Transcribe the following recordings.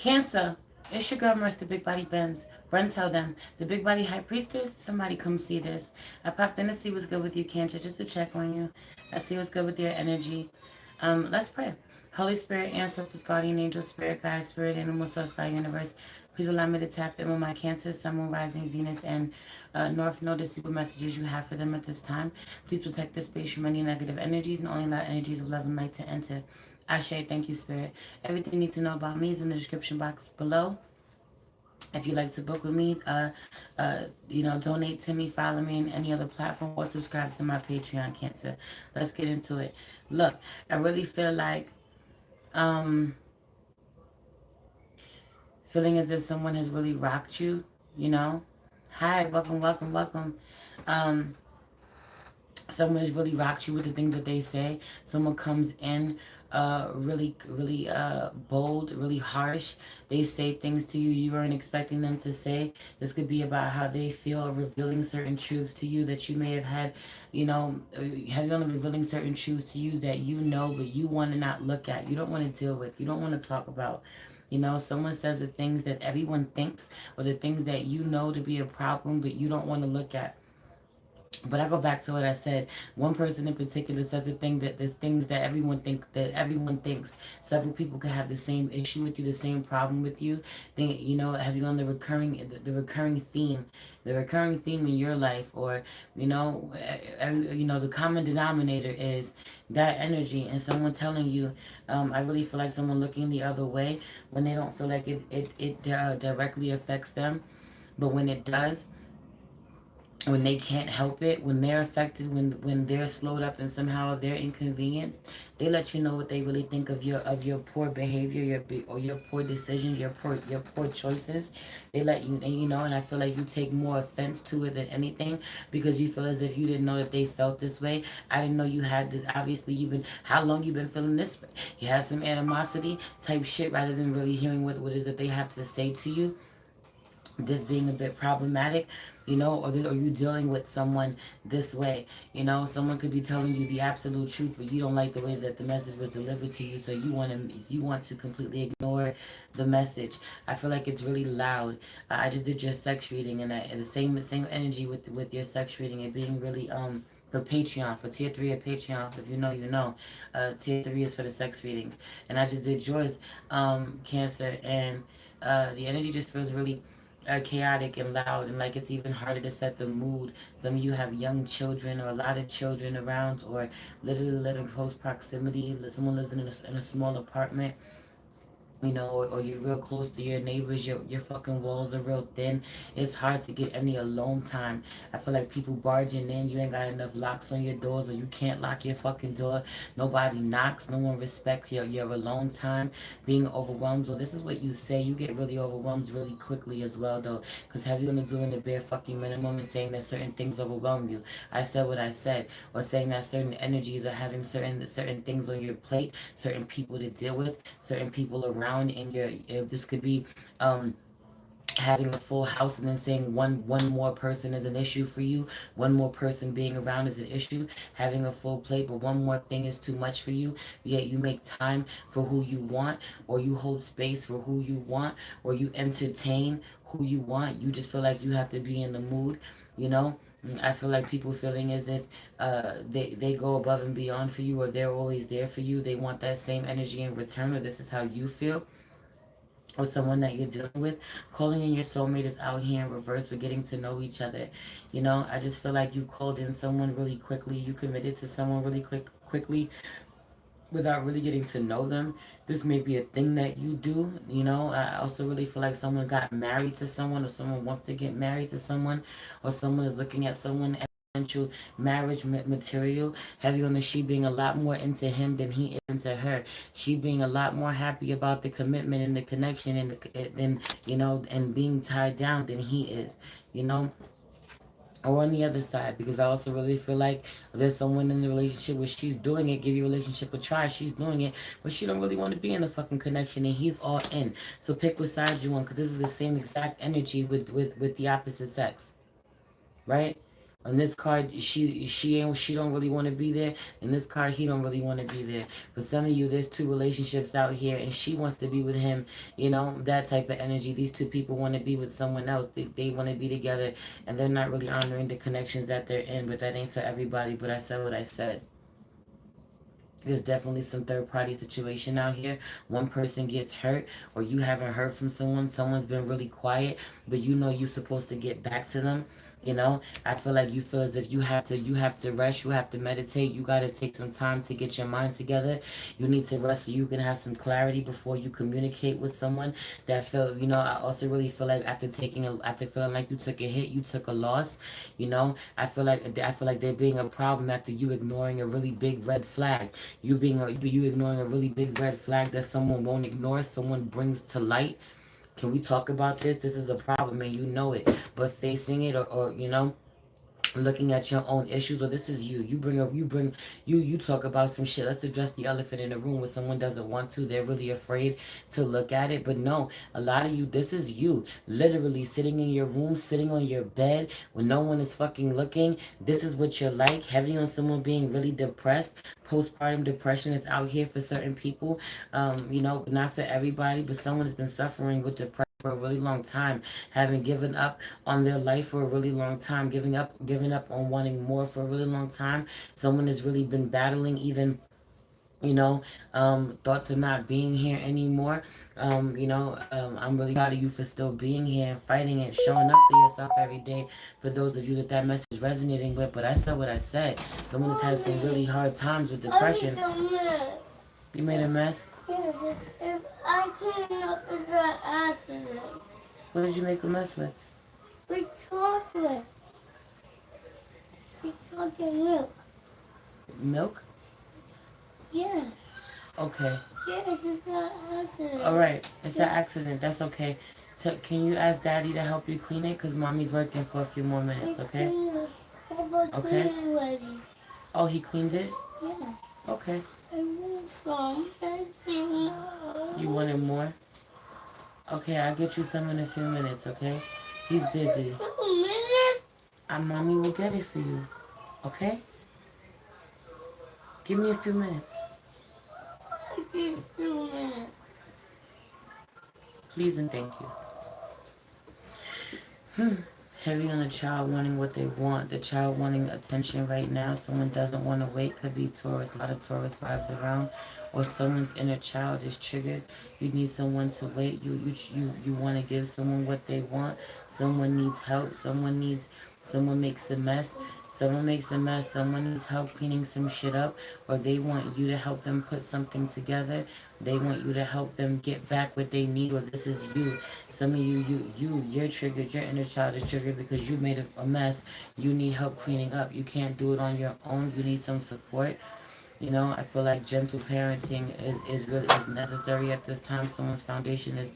Cancer, it's your girl Merce, the Big Body Benz. Run tell them. The Big Body High Priestess, somebody come see this. I popped in to see what's good with you, Cancer, just to check on you. I see what's good with your energy. Let's pray. Holy Spirit, ancestors, guardian angel, spirit guide, spirit animal, source, God, universe. Please allow me to tap in with my Cancer, Sun, Moon, Rising, Venus, and North Node to see what messages you have for them at this time. Please protect this space from any negative energies and only allow energies of love and light to enter. Ashe, thank you, Spirit. Everything you need to know about me is in the description box below. If you'd like to book with me, donate to me, follow me in any other platform, or subscribe to my Patreon, Cancer. Let's get into it. Look, I really feel like, feeling as if someone has really rocked you, you know? Hi, welcome, welcome, welcome. Um, Someone has really rocked you with the things that they say. Someone comes in really bold, really harsh. They say things to you you weren't expecting them to say. This could be about how they feel, or revealing certain truths to you that you may have had, have you only revealing certain truths to you that you know, but you want to not look at. You don't want to deal with. You don't want to talk about. Someone says the things that everyone thinks, or the things that you know to be a problem, but you don't want to look at. But I go back to what I said. One person in particular says the things that everyone thinks. Several people could have the same issue with you, the same problem with you. Have you on the recurring theme in your life, or the common denominator is that energy, and someone telling you. I really feel like someone looking the other way when they don't feel like it directly affects them, but when it does, when they can't help it, when they're affected, when they're slowed up and somehow they're inconvenienced, they let you know what they really think of your poor behavior, your poor decisions, your poor choices. They let you, and I feel like you take more offense to it than anything, because you feel as if you didn't know that they felt this way. I didn't know you had this. Obviously, how long you been feeling this way? You had some animosity type shit, rather than really hearing what it is that they have to say to you. This being a bit problematic, or you dealing with someone this way. Someone could be telling you the absolute truth, but you don't like the way that the message was delivered to you, so you want to completely ignore the message. I feel like it's really loud. I just did your sex reading, and the same energy with your sex reading, it being really for Patreon, for tier 3 of Patreon. If you know, you know. Tier 3 is for the sex readings, and I just did yours, Cancer, and the energy just feels really chaotic and loud, and like it's even harder to set the mood. Some of you have young children, or a lot of children around, or literally live in close proximity. Someone lives in a small apartment, or you're real close to your neighbors, your fucking walls are real thin. It's hard to get any alone time. I feel like people barging in, you ain't got enough locks on your doors, or you can't lock your fucking door. Nobody knocks, no one respects your alone time. Being overwhelmed, so this is what you say. You get really overwhelmed really quickly as well, though, because have you gonna do in the bare fucking minimum and saying that certain things overwhelm you. I said what I said, or saying that certain energies, are having certain things on your plate, certain people to deal with, certain people around in your. This could be having a full house, and then saying one more person is an issue for you, one more person being around is an issue, having a full plate, but one more thing is too much for you. Yet you make time for who you want, or you hold space for who you want, or you entertain who you want. You just feel like you have to be in the mood, you know. I feel like people feeling as if they go above and beyond for you, or they're always there for you. They want that same energy in return, or this is how you feel, or someone that you're dealing with. Calling in your soulmate is out here in reverse. We're getting to know each other. I just feel like you called in someone really quickly. You committed to someone really quickly, without really getting to know them. This may be a thing that you do. I also really feel like someone got married to someone, or someone wants to get married to someone, or someone is looking at someone as potential marriage material. Heavy on the she being a lot more into him than he is into her. She being a lot more happy about the commitment and the connection, and being tied down than he is. You know, or on the other side, because I also really feel like there's someone in the relationship where she's doing it, give your relationship a try, she's doing it, but she don't really want to be in the fucking connection, and he's all in. So pick what side you want, because this is the same exact energy with the opposite sex, right? On this card, she don't really want to be there. In this card, he don't really want to be there. For some of you, there's two relationships out here, and she wants to be with him. You know, that type of energy. These two people want to be with someone else. They want to be together, and they're not really honoring the connections that they're in. But that ain't for everybody. But I said what I said. There's definitely some third party situation out here. One person gets hurt, or you haven't heard from someone. Someone's been really quiet, but you know you're supposed to get back to them. You know, I feel like you feel as if you have to rest, you have to meditate, you gotta take some time to get your mind together. You need to rest so you can have some clarity before you communicate with someone. That feel, you know, I also really feel like after feeling like you took a hit, you took a loss. You know, I feel like there being a problem after you ignoring a really big red flag. You ignoring a really big red flag that someone won't ignore, someone brings to light. Can we talk about this? This is a problem and you know it. But facing it, or you know, looking at your own issues, or this is you talk about some shit. Let's address the elephant in the room. When someone doesn't want to, they're really afraid to look at it. But no, a lot of you, this is you literally sitting in your room, sitting on your bed when no one is fucking looking. This is what you're like, heavy on someone being really depressed. Postpartum depression is out here for certain people. You know, not for everybody, but someone has been suffering with depression for a really long time, having given up on their life for a really long time, giving up on wanting more for a really long time. Someone has really been battling even, you know, thoughts of not being here anymore. I'm really proud of you for still being here and fighting it, showing up for yourself every day. For those of you that message is resonating with, but I said what I said. Someone has had some really hard times with depression. You made a mess? Yes, if I came up with that accident. What did you make a mess with? With chocolate. With chocolate milk. Milk? Yes. Okay. Yes, it's an accident. All right. It's an accident. That's okay. Can you ask Daddy to help you clean it? Because Mommy's working for a few more minutes, okay? Okay. Oh, he cleaned it? Yeah. Okay. I want some. You wanted more? Okay, I'll get you some in a few minutes, okay? He's busy. 2 minutes? Mommy will get it for you, okay? Give me a few minutes. I give 2 minutes. Please and thank you. Heavy on the child wanting what they want. The child wanting attention right now. Someone doesn't want to wait. Could be Taurus. A lot of Taurus vibes around. Or someone's inner child is triggered. You need someone to wait. You want to give someone what they want. Someone needs help. Someone makes a mess. Someone needs help cleaning some shit up, or they want you to help them put something together. They want you to help them get back what they need, or this is you. Some of you're triggered. Your inner child is triggered because you made a mess. You need help cleaning up. You can't do it on your own. You need some support. You know, I feel like gentle parenting is necessary at this time. Someone's foundation is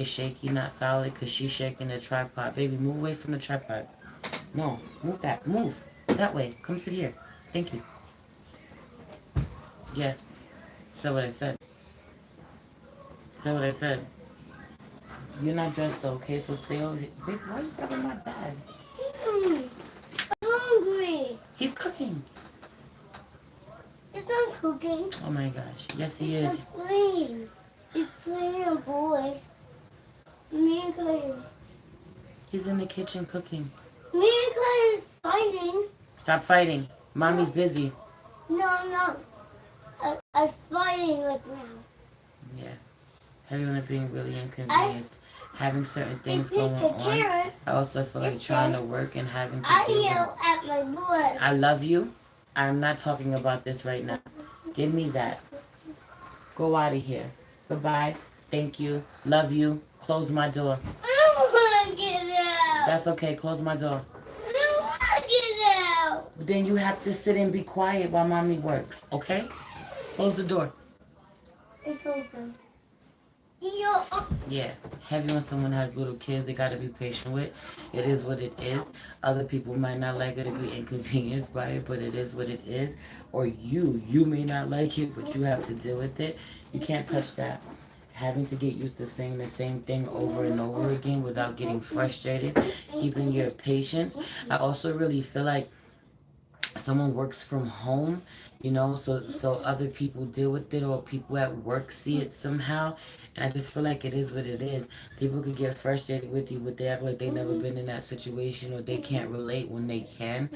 shaky, not solid, because she's shaking the tripod. Baby, move away from the tripod. No, move that. Move. That way. Come sit here. Thank you. Yeah. Said what I said. Said what I said. You're not dressed though, okay? So stay over here. Babe, why are you grabbing my bag? I'm hungry. He's cooking. It's not cooking. Oh my gosh. Yes, he is. It's playing. It's playing, boys. Me and Clay. He's in the kitchen cooking. Me and Clay is fighting. Stop fighting. Mommy's busy. No. I'm fighting right now. Yeah. Everyone is being really inconvenienced. Having certain things going on. Carrot. I also feel like trying to work and having to I deal yell at my boy. I love you. I'm not talking about this right now. Give me that. Go out of here. Goodbye. Thank you. Love you. Close my door. I don't want to get out. That's okay. Close my door. I don't want to get out. But then you have to sit and be quiet while Mommy works. Okay? Close the door. It's open. Yeah. Heavy when someone has little kids, they gotta be patient with. It is what it is. Other people might not like it to be inconvenienced by it, but it is what it is. Or you may not like it, but you have to deal with it. You can't touch that. having to get used to saying the same thing over and over again without getting frustrated, keeping your patience. I also really feel like someone works from home, so other people deal with it, or people at work see it somehow. And I just feel like it is what it is. People could get frustrated with you, but they act like they never been in that situation, or they can't relate when they can.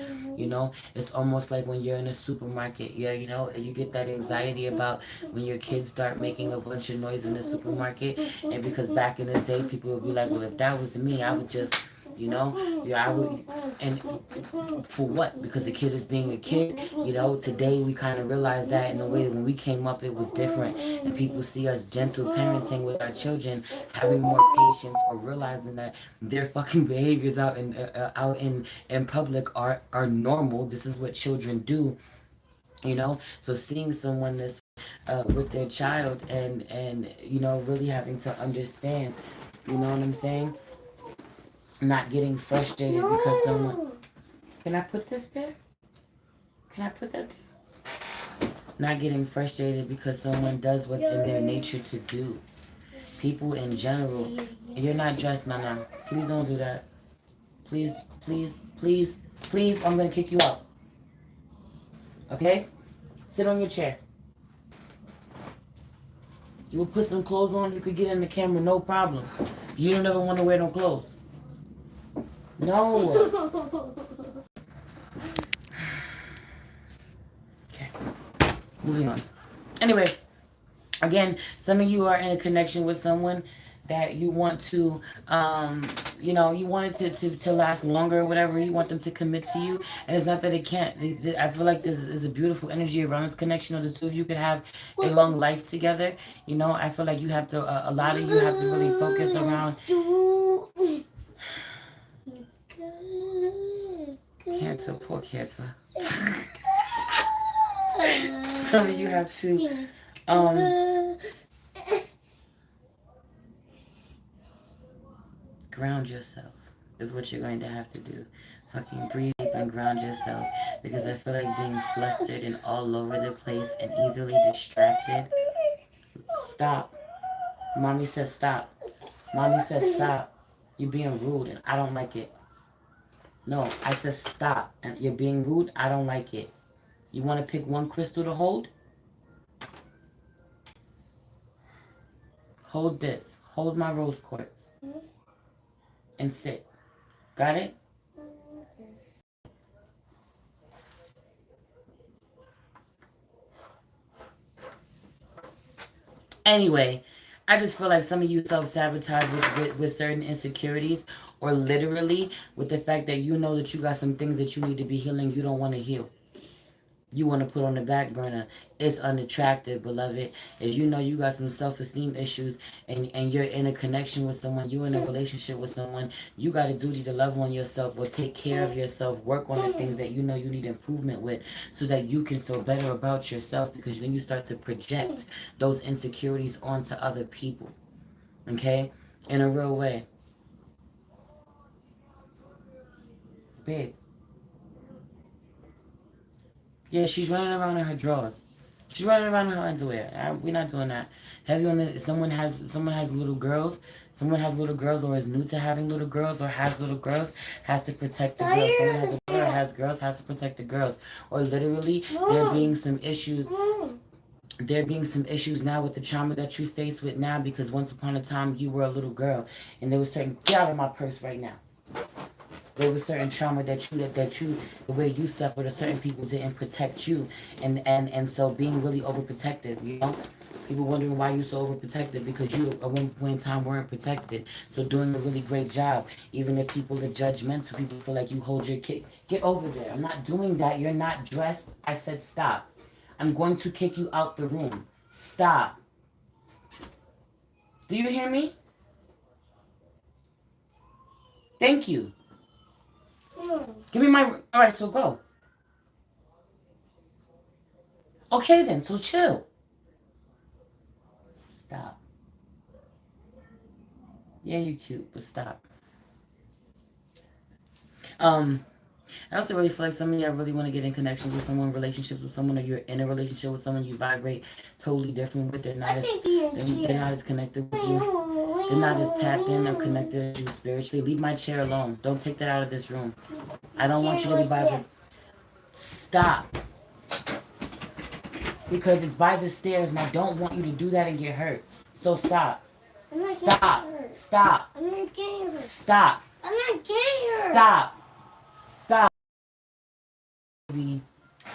It's almost like when you're in a supermarket. Yeah, you get that anxiety about when your kids start making a bunch of noise in the supermarket. And because back in the day, people would be like, well, if that was me, I would just, yeah, I would. And for what? Because the kid is being a kid. Today we kind of realize that in a way that when we came up it was different, and people see us gentle parenting with our children, having more patience, or realizing that their fucking behaviors out in public are normal. This is what children do. So seeing someone this with their child, and really having to understand, you know what I'm saying, not getting frustrated because someone. Can I put this there? Can I put that there? Not getting frustrated because someone does what's in their nature to do. People in general. You're not dressed, Nana. Please don't do that. Please, please, please, please. I'm going to kick you out. Okay? Sit on your chair. You will put some clothes on. You could get in the camera, no problem. You don't ever want to wear no clothes. No. Okay. Moving on. Anyway, again, some of you are in a connection with someone that you want to, you want it to last longer or whatever. You want them to commit to you. And it's not that it can't. I feel like this is a beautiful energy around this connection, or the two of you could have a long life together. I feel like you have to, a lot of you have to really focus around. Cancer, poor cancer. Some of you have to, ground yourself is what you're going to have to do. Fucking breathe deep and ground yourself, because I feel like being flustered and all over the place and easily distracted. Stop. Mommy says stop. Mommy says stop. You're being rude and I don't like it. No, I said stop. And you're being rude. I don't like it. You want to pick one crystal to hold? Hold this. Hold my rose quartz. And sit. Got it? Anyway, I just feel like some of you self-sabotage with certain insecurities, or literally with the fact that you know that you got some things that you need to be healing you don't want to heal. You want to put on the back burner. It's unattractive, beloved. If you know you got some self-esteem issues, and you're in a connection with someone, you're in a relationship with someone, you got a duty to love on yourself, or take care of yourself, work on the things that you know you need improvement with, so that you can feel better about yourself, because then you start to project those insecurities onto other people. Okay? In a real way. Babe. Yeah, she's running around in her drawers. She's running around in her underwear. We're not doing that. Have you on the? Someone has little girls. Someone has little girls, or is new to having little girls, or has little girls, has to protect the girls. Someone has a daughter, has girls, has to protect the girls. Or literally, there being some issues. There being some issues now with the trauma that you face with now, because once upon a time you were a little girl, and there was certain. Get out of my purse right now. There was certain trauma that you the way you suffered, or certain people didn't protect you, and so being really overprotective, people wondering why you so overprotected, because you at one point in time weren't protected. So doing a really great job, even if people are judgmental, people feel like you hold your kid. Get over there. I'm not doing that. You're not dressed. I said stop. I'm going to kick you out the room. Stop. Do you hear me? Thank you. Give me my... All right, so go. Okay, then, so chill. Stop. Yeah, you're cute, but stop. I also really feel like some of y'all really want to get in connections with someone, relationships with someone, or you're in a relationship with someone you vibrate totally different with. They're not as connected with you. They're not as tapped in or connected as you spiritually. Leave my chair alone. Don't take that out of this room. I don't want you to be vibrating. Stop. Because it's by the stairs and I don't want you to do that and get hurt. So stop. Stop. Stop. I'm not getting hurt. Stop. I'm not getting hurt. Stop. Stop. You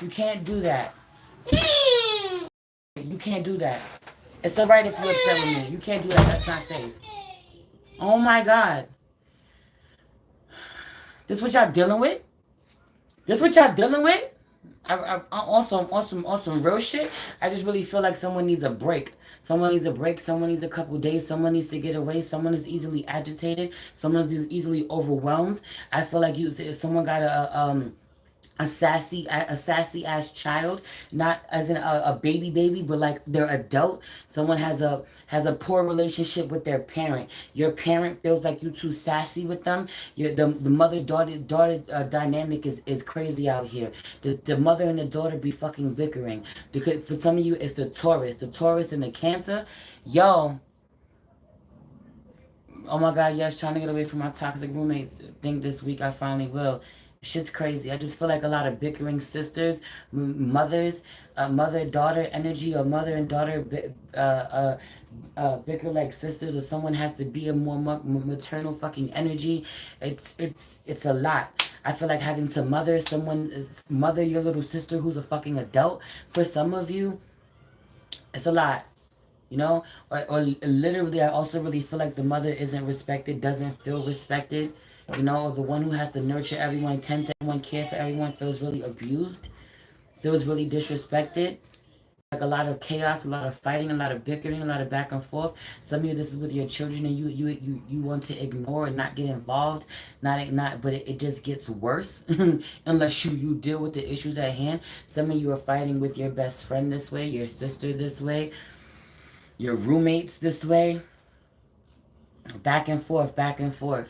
can't do that. You can't do that. It's alright if you're upset with me. You can't do that. That's not safe. Oh my God. This what y'all dealing with? This what y'all dealing with? On some real shit. I just really feel like someone needs a break. Someone needs a break. Someone needs a couple days. Someone needs to get away. Someone is easily agitated. Someone is easily overwhelmed. I feel like someone got a sassy ass child, not as in a baby, but like they're adult. Someone has a poor relationship with their parent. Your parent feels like you too sassy with them. The mother daughter dynamic is crazy out here. The mother and the daughter be fucking bickering. Because for some of you it's the Taurus and the Cancer. Yo, oh my God, yes, trying to get away from my toxic roommates. I think this week I finally will. Shit's crazy. I just feel like a lot of bickering sisters, mothers, mother-daughter energy, or mother and daughter bicker like sisters, or someone has to be a more maternal fucking energy. It's a lot. I feel like having to mother your little sister who's a fucking adult. For some of you, it's a lot. You know, or literally, I also really feel like the mother isn't respected, doesn't feel respected. You know, the one who has to nurture everyone, tend to everyone, care for everyone, feels really abused, feels really disrespected. Like a lot of chaos, a lot of fighting, a lot of bickering, a lot of back and forth. Some of you, this is with your children, and you want to ignore and not get involved, but it just gets worse unless you deal with the issues at hand. Some of you are fighting with your best friend this way, your sister this way, your roommates this way, back and forth, back and forth.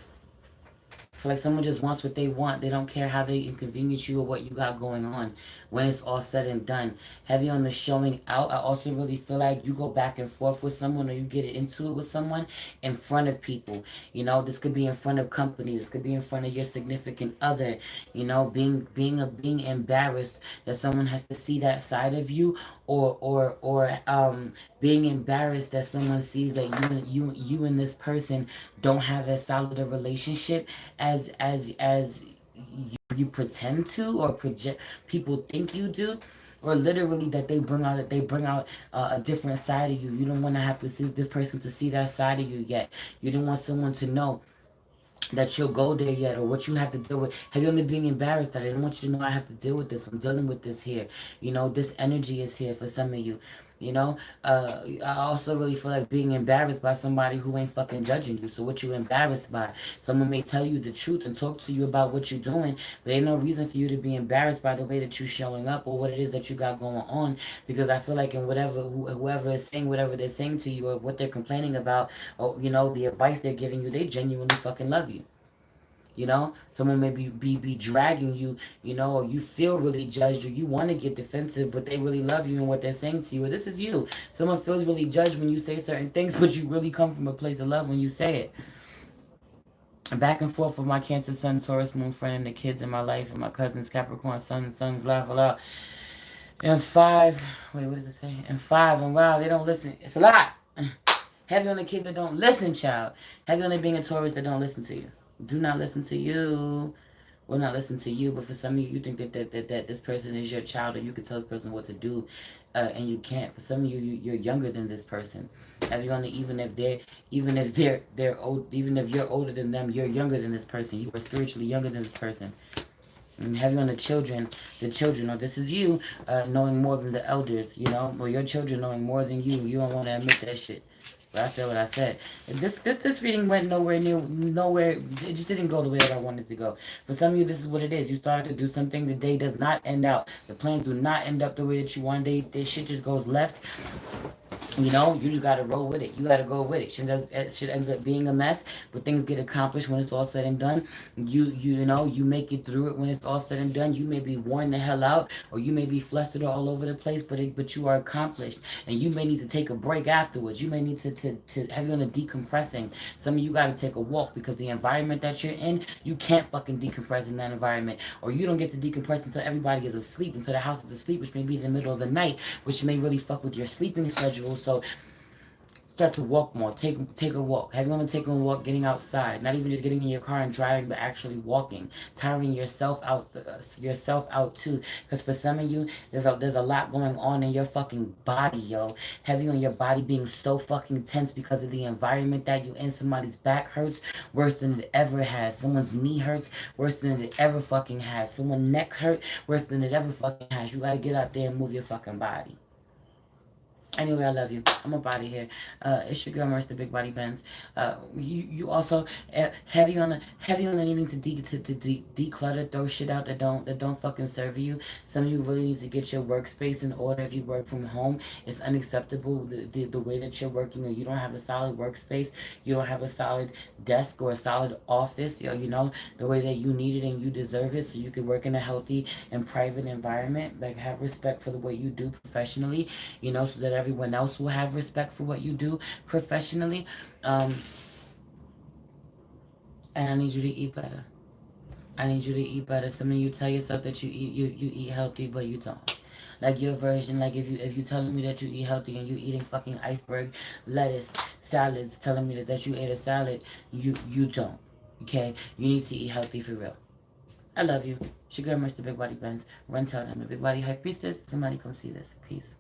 I feel like someone just wants what they want. They don't care how they inconvenience you or what you got going on when it's all said and done. Heavy on the showing out. I also really feel like you go back and forth with someone, or you get into it with someone in front of people. You know, this could be in front of company. This could be in front of your significant other. You know, being embarrassed that someone has to see that side of you, or being embarrassed that someone sees that you and this person don't have as solid a relationship as you pretend to, or project people think you do, or literally that they bring out a different side of you. You don't want to have to see this person to see that side of you yet. You don't want someone to know that you'll go there yet, or what you have to deal with. Have you only being embarrassed that I don't want you to know I have to deal with this. I'm dealing with this here. You know, this energy is here for some of you. You know, I also really feel like being embarrassed by somebody who ain't fucking judging you. So what you embarrassed by? Someone may tell you the truth and talk to you about what you're doing, but ain't no reason for you to be embarrassed by the way that you're showing up or what it is that you got going on. Because I feel like in whoever is saying whatever they're saying to you, or what they're complaining about, or, you know, the advice they're giving you, they genuinely fucking love you. You know, someone may be dragging you, you know, or you feel really judged, or you want to get defensive, but they really love you and what they're saying to you. Or this is you. Someone feels really judged when you say certain things, but you really come from a place of love when you say it. Back and forth with my Cancer Sun, Taurus Moon friend, and the kids in my life, and my cousins, Capricorn Sun, sons laugh a lot. And 5, wait, what does it say? And 5, and wow, they don't listen. It's a lot. Heavy on the kids that don't listen, child. Heavy on the being a Taurus that don't listen to you. Do not listen to you. Will not listen to you. But for some of you, you think that this person is your child, or you can tell this person what to do, and you can't. For some of you, you're younger than this person. Have you only even if they're old, even if you're older than them, you're younger than this person. You are spiritually younger than this person. And have you on the children, or this is you, knowing more than the elders, you know, or your children knowing more than you. You don't want to admit that shit. But I said what I said. This reading went nowhere. It just didn't go the way that I wanted to go. For some of you, this is what it is. You started to do something. The day does not end out. The plans do not end up the way that you want. This shit just goes left. You know, you just gotta roll with it. You gotta go with it. Shit ends up being a mess, but things get accomplished when it's all said and done. You know, you make it through it when it's all said and done. You may be worn the hell out, or you may be flustered all over the place, but you are accomplished, and you may need to take a break afterwards. You may need to have you on a decompressing. Some of you gotta take a walk because the environment that you're in, you can't fucking decompress in that environment, or you don't get to decompress until everybody is asleep, until the house is asleep, which may be in the middle of the night, which may really fuck with your sleeping schedule. So start to walk more. Take a walk. Have you want to take a walk, getting outside, not even just getting in your car and driving, but actually walking, tiring yourself out too. Because for some of you, there's a lot going on in your fucking body, yo. Have you on your body being so fucking tense because of the environment that you in. Somebody's back hurts worse than it ever has. Someone's knee hurts worse than it ever fucking has. Someone's neck hurt worse than it ever fucking has. You gotta get out there and move your fucking body. Anyway, I love you. I'm up out of here. It's your girl, Merce, the Big Body Benz. You also heavy on the needing to declutter, throw shit out that don't fucking serve you. Some of you really need to get your workspace in order. If you work from home, it's unacceptable the way that you're working. You don't have a solid workspace. You don't have a solid desk or a solid office. You know the way that you need it and you deserve it, so you can work in a healthy and private environment. Like, have respect for the way you do professionally. You know, so that everyone else will have respect for what you do professionally. And I need you to eat better. I need you to eat better. Some of you tell yourself that you eat healthy, but you don't. Like your version, like if you telling me that you eat healthy and you eating fucking iceberg lettuce salads, telling me that you ate a salad, you don't. Okay, you need to eat healthy for real. I love you. It's your girl, Mr. Big Body Benz. Run tell them the Big Body High Priestess. Somebody come see this. Peace.